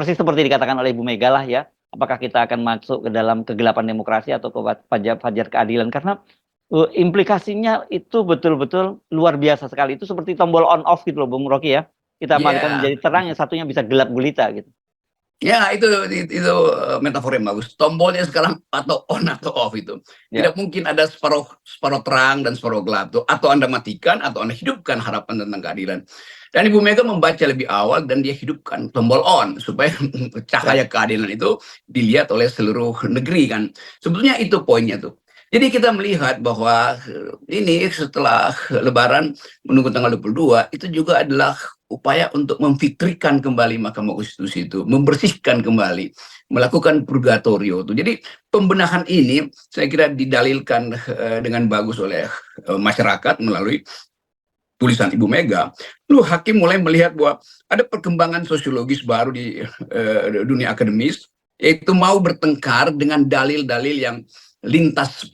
persis seperti dikatakan oleh Ibu Mega lah ya, apakah kita akan masuk ke dalam kegelapan demokrasi atau ke fajar keadilan, karena implikasinya itu betul-betul luar biasa sekali. Itu seperti tombol on off gitu loh Bung Rocky ya, kita matikan Ya, menjadi terang, yang satunya bisa gelap gulita gitu. ya itu metafor yang bagus. Tombolnya sekarang atau on atau off itu. Ya. Tidak mungkin ada separuh terang dan separuh gelap tuh. Atau Anda matikan atau Anda hidupkan harapan tentang keadilan. Dan Ibu Mega membaca lebih awal dan dia hidupkan tombol on supaya cahaya keadilan itu dilihat oleh seluruh negeri kan. Sebetulnya itu poinnya tuh. Jadi kita melihat bahwa ini setelah Lebaran menunggu tanggal 22 itu juga adalah upaya untuk memfitrikan kembali Mahkamah Konstitusi itu, membersihkan kembali, melakukan purgatorio itu. Jadi pembenahan ini saya kira didalilkan dengan bagus oleh masyarakat melalui tulisan Ibu Mega. Lalu hakim mulai melihat bahwa ada perkembangan sosiologis baru di dunia akademis, yaitu mau bertengkar dengan dalil-dalil yang lintas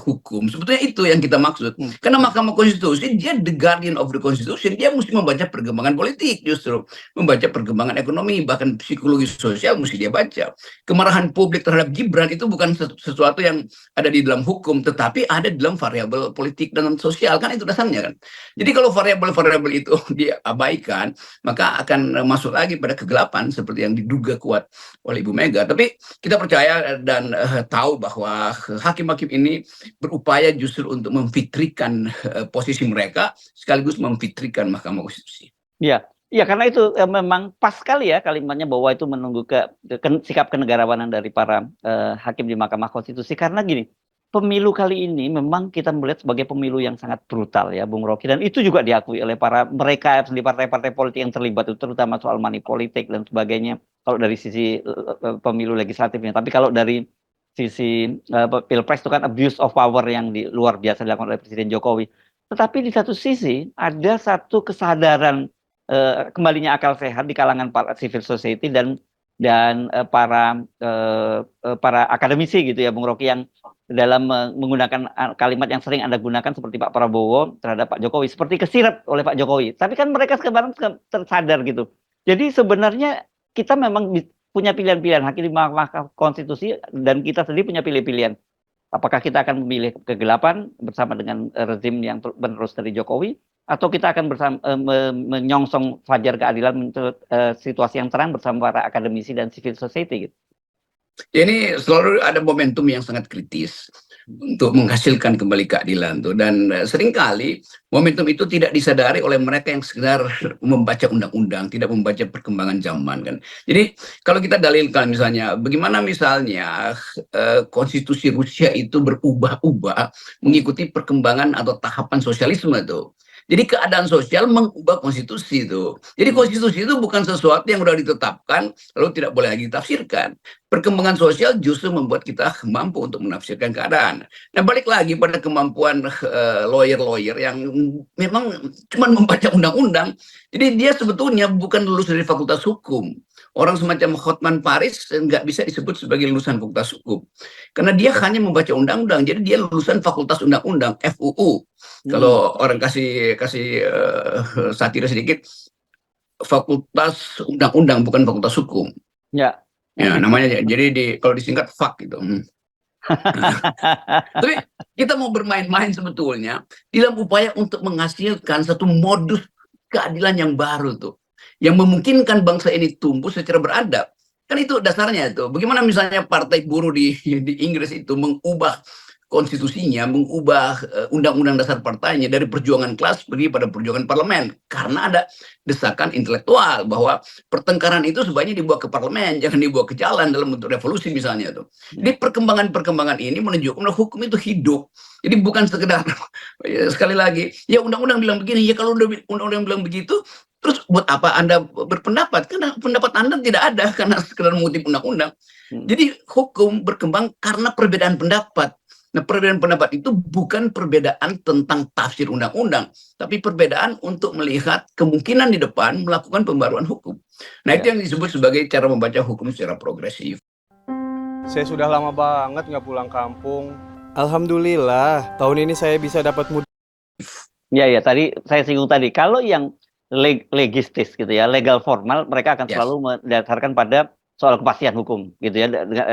hukum. Sebetulnya itu yang kita maksud. Karena Mahkamah Konstitusi, dia the guardian of the Constitution, dia mesti membaca perkembangan politik justru. Membaca perkembangan ekonomi, bahkan psikologi sosial mesti dia baca. Kemarahan publik terhadap Gibran itu bukan sesuatu yang ada di dalam hukum, tetapi ada di dalam variabel politik dan sosial, kan itu dasarnya kan. Jadi kalau variabel-variabel itu diabaikan, maka akan masuk lagi pada kegelapan seperti yang diduga kuat oleh Ibu Mega. Tapi kita percaya dan tahu bahwa hakim-hakim ini berupaya justru untuk memfitrikan posisi mereka sekaligus memfitrikan Mahkamah Konstitusi. Iya, iya, karena itu memang pas sekali ya kalimatnya bahwa itu menunggu sikap kenegarawanan dari para hakim di Mahkamah Konstitusi. Karena gini, pemilu kali ini memang kita melihat sebagai pemilu yang sangat brutal ya Bung Rocky, dan itu juga diakui oleh mereka di partai-partai politik yang terlibat, terutama soal money politik dan sebagainya, kalau dari sisi pemilu legislatifnya. Tapi kalau dari sisi pilpres itu kan abuse of power yang luar biasa dilakukan oleh Presiden Jokowi. Tetapi di satu sisi ada satu kesadaran kembalinya akal sehat di kalangan para civil society dan para akademisi gitu ya Bung Rocky, yang dalam menggunakan kalimat yang sering Anda gunakan seperti Pak Prabowo terhadap Pak Jokowi, seperti kesirap oleh Pak Jokowi. Tapi kan mereka sekarang tersadar gitu. Jadi sebenarnya kita memang punya pilihan-pilihan, hakim di Mahkamah Konstitusi dan kita sendiri punya pilihan. Apakah kita akan memilih kegelapan bersama dengan rezim yang menerus dari Jokowi, atau kita akan menyongsong fajar keadilan menurut situasi yang terang bersama para akademisi dan civil society gitu. Ini selalu ada momentum yang sangat kritis untuk menghasilkan kembali keadilan tuh, dan seringkali momentum itu tidak disadari oleh mereka yang sekedar membaca undang-undang, tidak membaca perkembangan zaman kan. Jadi kalau kita dalilkan misalnya bagaimana misalnya konstitusi Rusia itu berubah-ubah mengikuti perkembangan atau tahapan sosialisme tuh. Jadi keadaan sosial mengubah konstitusi itu. Jadi konstitusi itu bukan sesuatu yang sudah ditetapkan lalu tidak boleh lagi ditafsirkan. Perkembangan sosial justru membuat kita mampu untuk menafsirkan keadaan. Nah, balik lagi pada kemampuan lawyer-lawyer yang memang cuma membaca undang-undang. Jadi dia sebetulnya bukan lulus dari fakultas hukum. Orang semacam Hotman Paris nggak bisa disebut sebagai lulusan fakultas hukum. Karena dia hanya membaca undang-undang. Jadi dia lulusan fakultas undang-undang, FUU. Kalau orang kasih satira sedikit, fakultas undang-undang bukan fakultas hukum. Ya. Ya, namanya jadi kalau disingkat FAK gitu. Tapi kita mau bermain-main sebetulnya dalam upaya untuk menghasilkan satu modus keadilan yang baru tuh, yang memungkinkan bangsa ini tumbuh secara beradab. Kan itu dasarnya itu. Bagaimana misalnya partai buruh di Inggris itu mengubah konstitusinya, mengubah undang-undang dasar partainya dari perjuangan kelas pergi pada perjuangan parlemen, karena ada desakan intelektual bahwa pertengkaran itu sebaiknya dibawa ke parlemen, jangan dibawa ke jalan dalam bentuk revolusi misalnya tuh. Jadi perkembangan-perkembangan ini menunjukkan bahwa hukum itu hidup. Jadi bukan sekedar sekali lagi ya undang-undang bilang begini, ya kalau undang-undang bilang begitu terus buat apa Anda berpendapat? Karena pendapat Anda tidak ada karena sekedar mengutip undang-undang. Jadi hukum berkembang karena perbedaan pendapat. Nah, perbedaan pendapat itu bukan perbedaan tentang tafsir undang-undang, tapi perbedaan untuk melihat kemungkinan di depan melakukan pembaruan hukum. Nah, itu yang disebut sebagai cara membaca hukum secara progresif. Saya sudah lama banget nggak pulang kampung. Alhamdulillah, tahun ini saya bisa dapat mudik. Ya, tadi saya singgung tadi, kalau yang legistis gitu ya, legal formal, mereka akan Yes. selalu mendasarkan pada soal kepastian hukum gitu ya.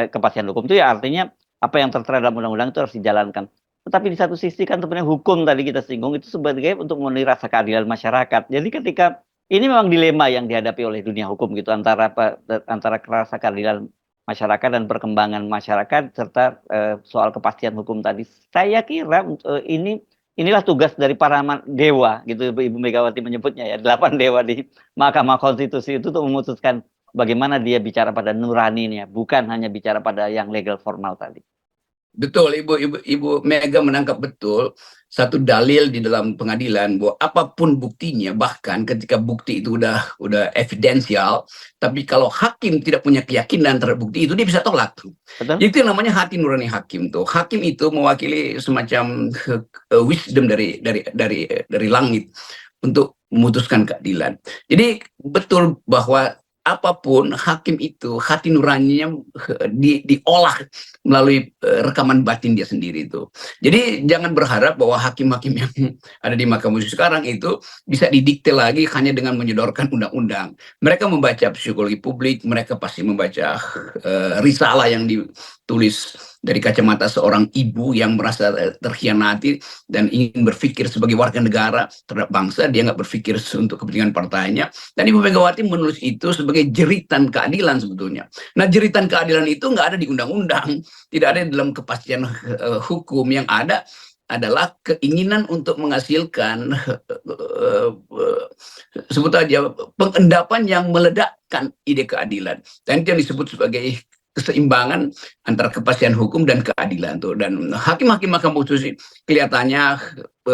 Kepastian hukum itu ya artinya apa yang tertera dalam undang-undang itu harus dijalankan. Tetapi di satu sisi kan sebenarnya hukum tadi kita singgung itu sebagai untuk memenuhi rasa keadilan masyarakat. Jadi ketika ini memang dilema yang dihadapi oleh dunia hukum gitu antara rasa keadilan masyarakat dan perkembangan masyarakat serta soal kepastian hukum tadi. Saya kira inilah tugas dari para dewa gitu Ibu Megawati menyebutnya ya, 8 dewa di Mahkamah Konstitusi itu untuk memutuskan bagaimana dia bicara pada nuraninya, bukan hanya bicara pada yang legal formal tadi. Betul, Ibu Mega menangkap betul satu dalil di dalam pengadilan bahwa apapun buktinya, bahkan ketika bukti itu udah evidensial, tapi kalau hakim tidak punya keyakinan terhadap bukti itu, dia bisa tolak. Betul? Itu yang namanya hati nurani hakim tuh. Hakim itu mewakili semacam wisdom dari langit untuk memutuskan keadilan. Jadi betul bahwa apapun hakim itu hati nuraninya diolah melalui rekaman batin dia sendiri itu. Jadi jangan berharap bahwa hakim-hakim yang ada di Mahkamah Konstitusi sekarang itu bisa didikte lagi hanya dengan menyodorkan undang-undang. Mereka membaca psikologi publik, mereka pasti membaca risalah yang ditulis dari kacamata seorang ibu yang merasa terkhianati dan ingin berpikir sebagai warga negara terhadap bangsa. Dia nggak berpikir untuk kepentingan partainya. Dan Ibu Megawati menulis itu sebagai jeritan keadilan sebetulnya. Nah, jeritan keadilan itu nggak ada di undang-undang, tidak ada dalam kepastian hukum. Yang ada adalah keinginan untuk menghasilkan sebut aja pengendapan yang meledakkan ide keadilan. Dan itu yang disebut sebagai keseimbangan antara kepastian hukum dan keadilan tuh. Dan hakim-hakim Mahkamah Konstitusi kelihatannya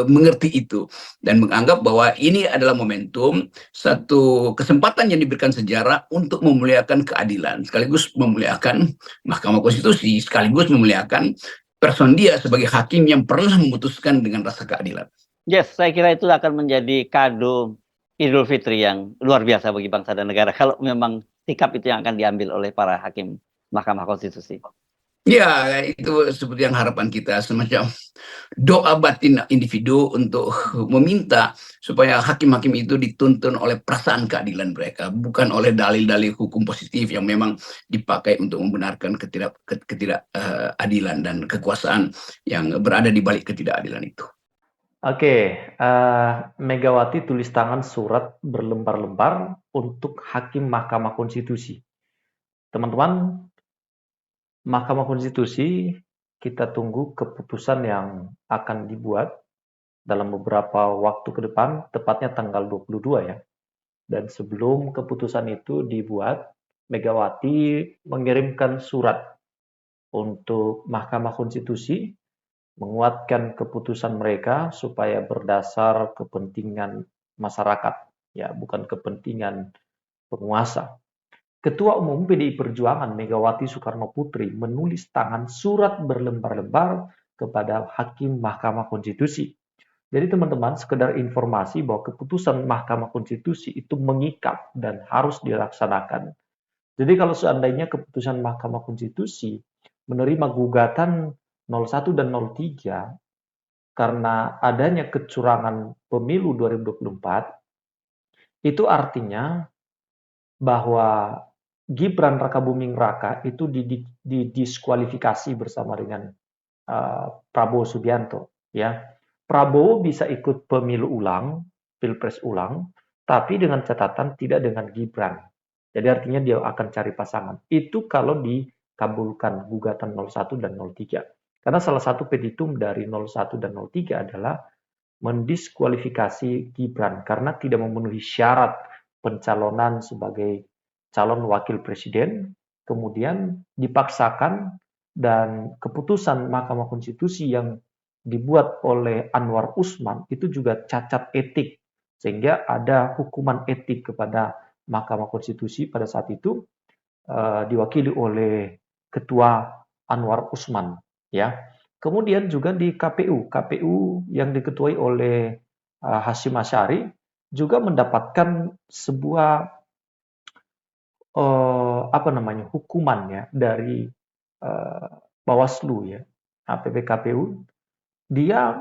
mengerti itu dan menganggap bahwa ini adalah momentum, satu kesempatan yang diberikan sejarah untuk memuliakan keadilan, sekaligus memuliakan Mahkamah Konstitusi, sekaligus memuliakan person dia sebagai hakim yang pernah memutuskan dengan rasa keadilan. Yes, saya kira itu akan menjadi kado Idul Fitri yang luar biasa bagi bangsa dan negara kalau memang sikap itu yang akan diambil oleh para hakim Mahkamah Konstitusi. Ya, itu seperti yang harapan kita, semacam doa batin individu untuk meminta supaya hakim-hakim itu dituntun oleh perasaan keadilan mereka, bukan oleh dalil-dalil hukum positif yang memang dipakai untuk membenarkan ketidakadilan dan kekuasaan yang berada di balik ketidakadilan itu. Oke, Megawati tulis tangan surat berlembar-lembar untuk hakim Mahkamah Konstitusi. Teman-teman, Mahkamah Konstitusi, kita tunggu keputusan yang akan dibuat dalam beberapa waktu ke depan, tepatnya tanggal 22 ya. Dan sebelum keputusan itu dibuat, Megawati mengirimkan surat untuk Mahkamah Konstitusi menguatkan keputusan mereka supaya berdasar kepentingan masyarakat, ya, bukan kepentingan penguasa. Ketua Umum PDI Perjuangan Megawati Soekarno Putri menulis tangan surat berlembar-lembar kepada Hakim Mahkamah Konstitusi. Jadi teman-teman, sekedar informasi bahwa keputusan Mahkamah Konstitusi itu mengikat dan harus dilaksanakan. Jadi kalau seandainya keputusan Mahkamah Konstitusi menerima gugatan 01 dan 03 karena adanya kecurangan pemilu 2024, itu artinya bahwa Gibran Rakabuming Raka itu didiskualifikasi bersama dengan Prabowo Subianto. Ya, Prabowo bisa ikut pemilu ulang, pilpres ulang, tapi dengan catatan tidak dengan Gibran. Jadi artinya dia akan cari pasangan. Itu kalau dikabulkan gugatan 01 dan 03. Karena salah satu petitum dari 01 dan 03 adalah mendiskualifikasi Gibran karena tidak memenuhi syarat pencalonan sebagai calon wakil presiden, kemudian dipaksakan, dan keputusan Mahkamah Konstitusi yang dibuat oleh Anwar Usman itu juga cacat etik, sehingga ada hukuman etik kepada Mahkamah Konstitusi pada saat itu, diwakili oleh Ketua Anwar Usman, ya. Kemudian juga di KPU yang diketuai oleh Hasyim Asyari juga mendapatkan sebuah hukuman ya dari Bawaslu ya, PPKPU. Dia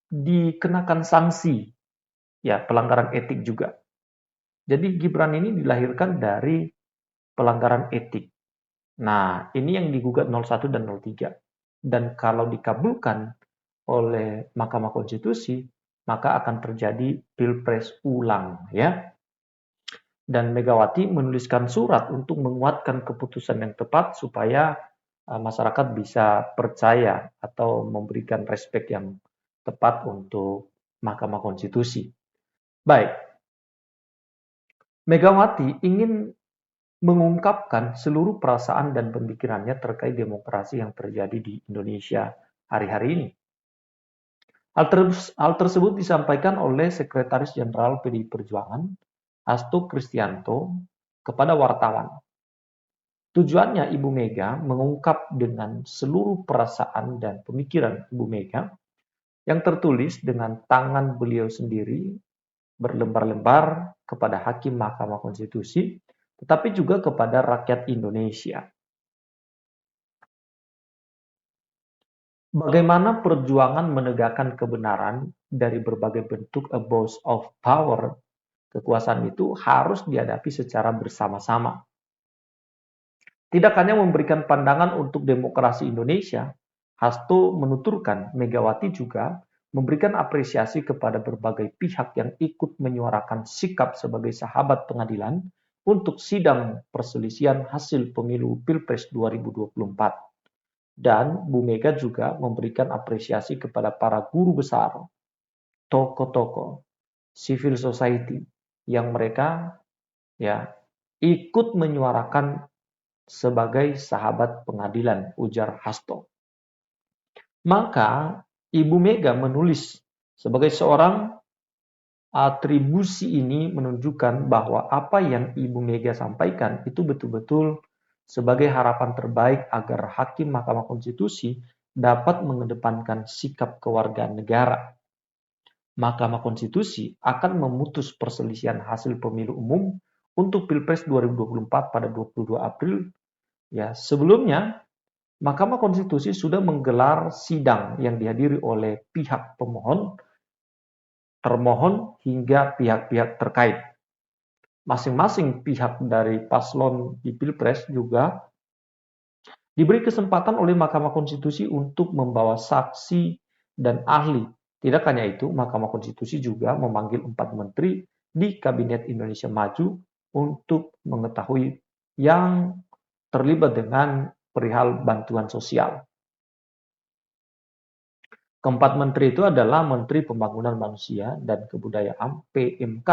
dikenakan sanksi ya pelanggaran etik juga. Jadi Gibran ini dilahirkan dari pelanggaran etik. Nah, ini yang digugat 01 dan 03. Dan kalau dikabulkan oleh Mahkamah Konstitusi, maka akan terjadi pilpres ulang, ya. Dan Megawati menuliskan surat untuk menguatkan keputusan yang tepat supaya masyarakat bisa percaya atau memberikan respek yang tepat untuk Mahkamah Konstitusi. Baik, Megawati ingin mengungkapkan seluruh perasaan dan pemikirannya terkait demokrasi yang terjadi di Indonesia hari-hari ini. Hal tersebut disampaikan oleh Sekretaris Jenderal PDI Perjuangan, Hasto Kristianto, kepada wartawan. Tujuannya Ibu Mega mengungkap dengan seluruh perasaan dan pemikiran Ibu Mega yang tertulis dengan tangan beliau sendiri berlembar-lembar kepada Hakim Mahkamah Konstitusi, tetapi juga kepada rakyat Indonesia. Bagaimana perjuangan menegakkan kebenaran dari berbagai bentuk abuse of power, kekuasaan itu harus dihadapi secara bersama-sama. Tidak hanya memberikan pandangan untuk demokrasi Indonesia, Hasto menuturkan Megawati juga memberikan apresiasi kepada berbagai pihak yang ikut menyuarakan sikap sebagai sahabat pengadilan untuk sidang perselisihan hasil pemilu Pilpres 2024. Dan Bu Mega juga memberikan apresiasi kepada para guru besar, tokoh-tokoh, civil society yang mereka ya ikut menyuarakan sebagai sahabat pengadilan, ujar Hasto. Maka Ibu Mega menulis sebagai seorang atribusi ini menunjukkan bahwa apa yang Ibu Mega sampaikan itu betul-betul sebagai harapan terbaik agar Hakim Mahkamah Konstitusi dapat mengedepankan sikap kewarganegaraan. Mahkamah Konstitusi akan memutus perselisihan hasil pemilu umum untuk Pilpres 2024 pada 22 April. Ya, sebelumnya Mahkamah Konstitusi sudah menggelar sidang yang dihadiri oleh pihak pemohon, termohon hingga pihak-pihak terkait. Masing-masing pihak dari paslon di Pilpres juga diberi kesempatan oleh Mahkamah Konstitusi untuk membawa saksi dan ahli. Tidak hanya itu, Mahkamah Konstitusi juga memanggil 4 menteri di Kabinet Indonesia Maju untuk mengetahui yang terlibat dengan perihal bantuan sosial. Keempat menteri itu adalah Menteri Pembangunan Manusia dan Kebudayaan PMK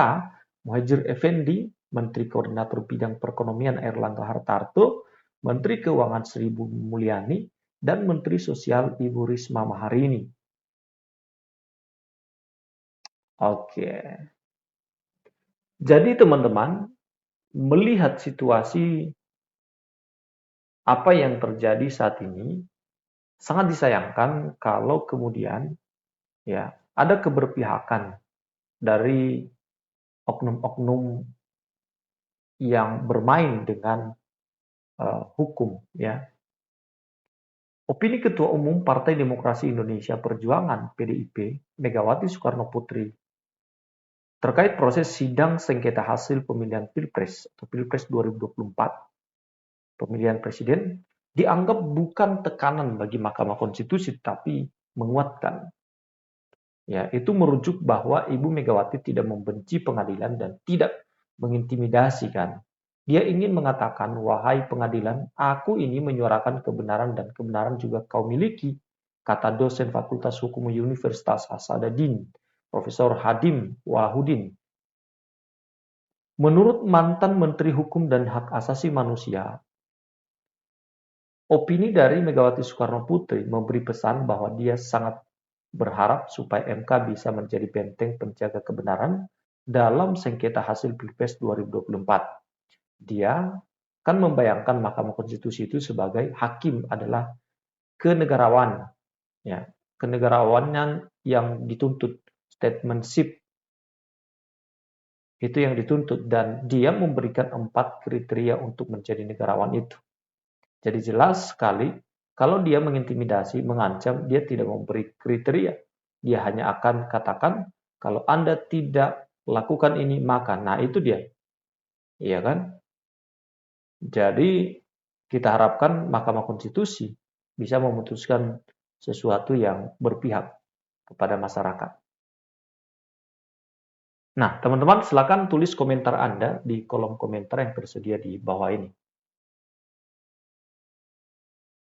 Muhadjir Effendi, Menteri Koordinator Bidang Perekonomian Airlangga Hartarto, Menteri Keuangan Sri Mulyani, dan Menteri Sosial Ibu Risma Maharini. Oke. Jadi teman-teman, melihat situasi apa yang terjadi saat ini, sangat disayangkan kalau kemudian ya ada keberpihakan dari oknum-oknum yang bermain dengan hukum, ya. Opini Ketua Umum Partai Demokrasi Indonesia Perjuangan (PDIP) Megawati Soekarno Putri terkait proses sidang sengketa hasil pemilihan Pilpres atau Pilpres 2024 pemilihan presiden dianggap bukan tekanan bagi Mahkamah Konstitusi tapi menguatkan. Ya, itu merujuk bahwa Ibu Megawati tidak membenci pengadilan dan tidak mengintimidasi kan. Dia ingin mengatakan, wahai pengadilan, aku ini menyuarakan kebenaran dan kebenaran juga kau miliki, kata dosen Fakultas Hukum Universitas Hasanuddin, Profesor Hadim Wahudin. Menurut mantan Menteri Hukum dan Hak Asasi Manusia, opini dari Megawati Soekarno Putri memberi pesan bahwa dia sangat berharap supaya MK bisa menjadi benteng penjaga kebenaran dalam sengketa hasil Pilpres 2024. Dia kan membayangkan Mahkamah Konstitusi itu sebagai hakim adalah kenegarawan, ya, kenegarawanan yang dituntut, statesmanship itu yang dituntut, dan dia memberikan 4 kriteria untuk menjadi negarawan itu. Jadi jelas sekali, kalau dia mengintimidasi, mengancam, dia tidak memberi kriteria. Dia hanya akan katakan, Kalau Anda tidak lakukan ini, maka, nah itu dia. Iya kan? Jadi kita harapkan Mahkamah Konstitusi bisa memutuskan sesuatu yang berpihak kepada masyarakat. Nah, teman-teman silakan tulis komentar Anda di kolom komentar yang tersedia di bawah ini.